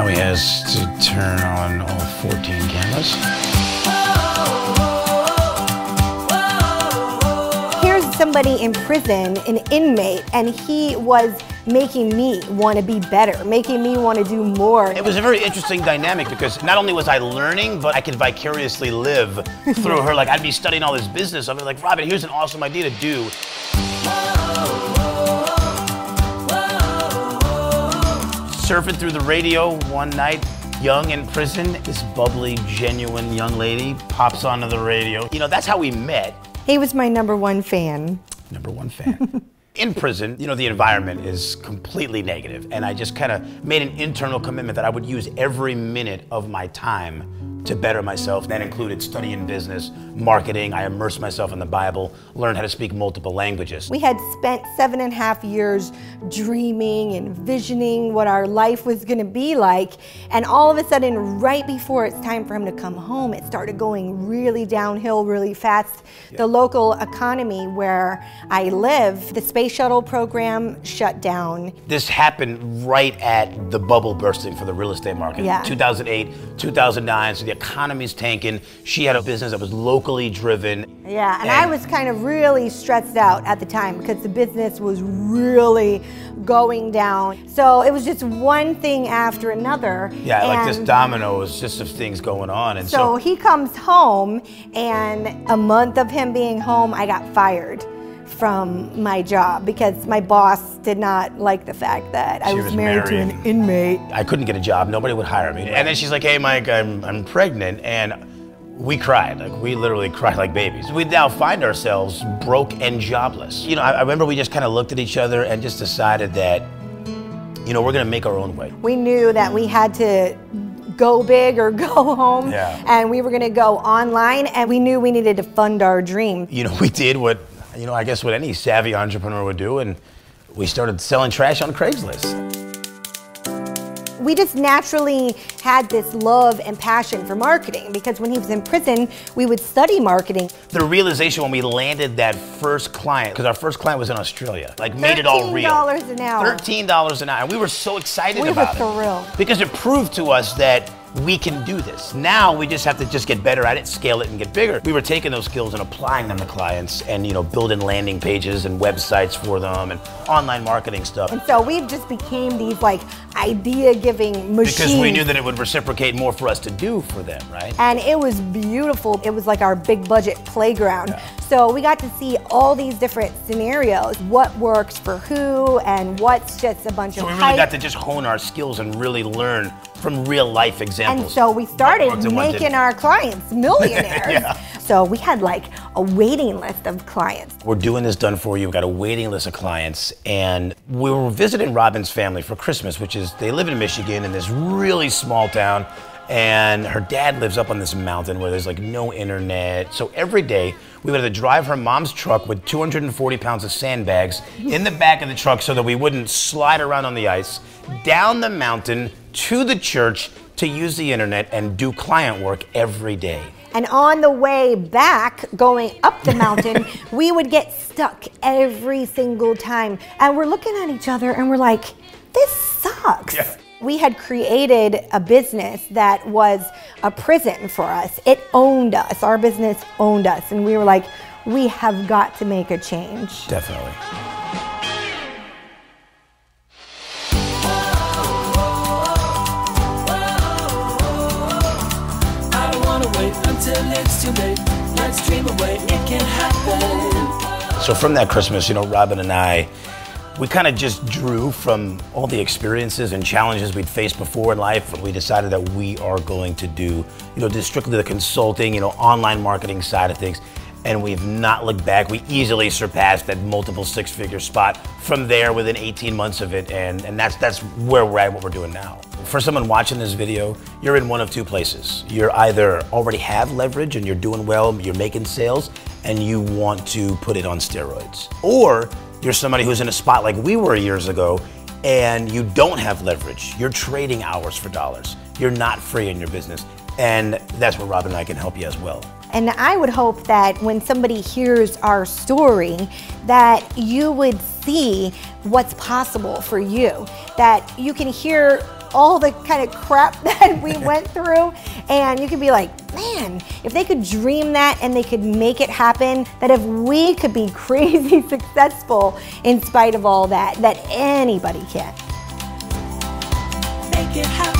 Now he has to turn on all 14 cameras. Here's somebody in prison, an inmate, and he was making me want to be better, making me want to do more. It was a very interesting dynamic because not only was I learning, but I could vicariously live through her. Like, I'd be studying all this business. I'd be like, Robin, here's an awesome idea to do. Surfing through the radio one night, young in prison, this bubbly, genuine young lady pops onto the radio. You know, that's how we met. He was my #1 fan. #1 fan. In prison, you know, the environment is completely negative, and I just kind of made an internal commitment that I would use every minute of my time to better myself. That included studying business, marketing. I immersed myself in the Bible, learned how to speak multiple languages. We had spent 7.5 years dreaming and visioning what our life was going to be like, and all of a sudden, right before it's time for him to come home, it started going really downhill really fast. Yeah. The local economy where I live, the space shuttle program shut down. This happened right at the bubble bursting for the real estate market. Yeah. 2008, 2009, so the economy's tanking. She had a business that was locally driven. Yeah, and I was kind of really stressed out at the time because the business was really going down. So it was just one thing after another. Yeah, like this dominoes just of things going on. And so he comes home, and a month of him being home, I got fired from my job because my boss did not like the fact that I was married to an inmate. I couldn't get a job, nobody would hire me. And then she's like, hey Mike, I'm pregnant, and we cried, like we literally cried like babies. We now find ourselves broke and jobless. You know, I remember we just kind of looked at each other and just decided that, you know, we're gonna make our own way. We knew that we had to go big or go home, and we were gonna go online, and we knew we needed to fund our dream. You know, we did what, you know, I guess what any savvy entrepreneur would do, and we started selling trash on Craigslist. We just naturally had this love and passion for marketing because when he was in prison, we would study marketing. The realization when we landed that first client, because our first client was in Australia, like made it all real. $13 an hour. $13 an hour, and we were so excited about it. We were thrilled. Because it proved to us that we can do this. Now we just have to just get better at it, scale it, and get bigger. We were taking those skills and applying them to clients and, you know, building landing pages and websites for them and online marketing stuff. And so we just became these like idea-giving machines. Because we knew that it would reciprocate more for us to do for them, right? And it was beautiful. It was like our big budget playground. Yeah. So we got to see all these different scenarios, what works for who and what's just a bunch of hype. So we really got to just hone our skills and really learn from real life examples. And so we started making our clients millionaires. Yeah. So we had like a waiting list of clients. We're doing this done for you. We've got a waiting list of clients, and we were visiting Robin's family for Christmas, which is, they live in Michigan in this really small town, and her dad lives up on this mountain where there's like no internet. So every day we would have to drive her mom's truck with 240 pounds of sandbags in the back of the truck so that we wouldn't slide around on the ice, down the mountain to the church to use the internet and do client work every day. And on the way back, going up the mountain, we would get stuck every single time. And we're looking at each other and we're like, this sucks. Yeah. We had created a business that was a prison for us. It owned us. Our business owned us. And we were like, we have got to make a change. Definitely. Until it's too late, let's dream away, it can happen. So from that Christmas, you know, Robin and I, we kind of just drew from all the experiences and challenges we'd faced before in life. We decided that we are going to do, you know, just strictly the consulting, you know, online marketing side of things. And we've not looked back. We easily surpassed that multiple six-figure spot from there within 18 months of it. And that's where we're at, what we're doing now. For someone watching this video, you're in one of two places. You're either already have leverage and you're doing well, you're making sales, and you want to put it on steroids. Or you're somebody who's in a spot like we were years ago, and you don't have leverage. You're trading hours for dollars. You're not free in your business. And that's where Robin and I can help you as well. And I would hope that when somebody hears our story, that you would see what's possible for you. That you can hear all the kind of crap that we went through. And you could be like, man, if they could dream that and they could make it happen, that if we could be crazy successful in spite of all that, that anybody can. Make it happen.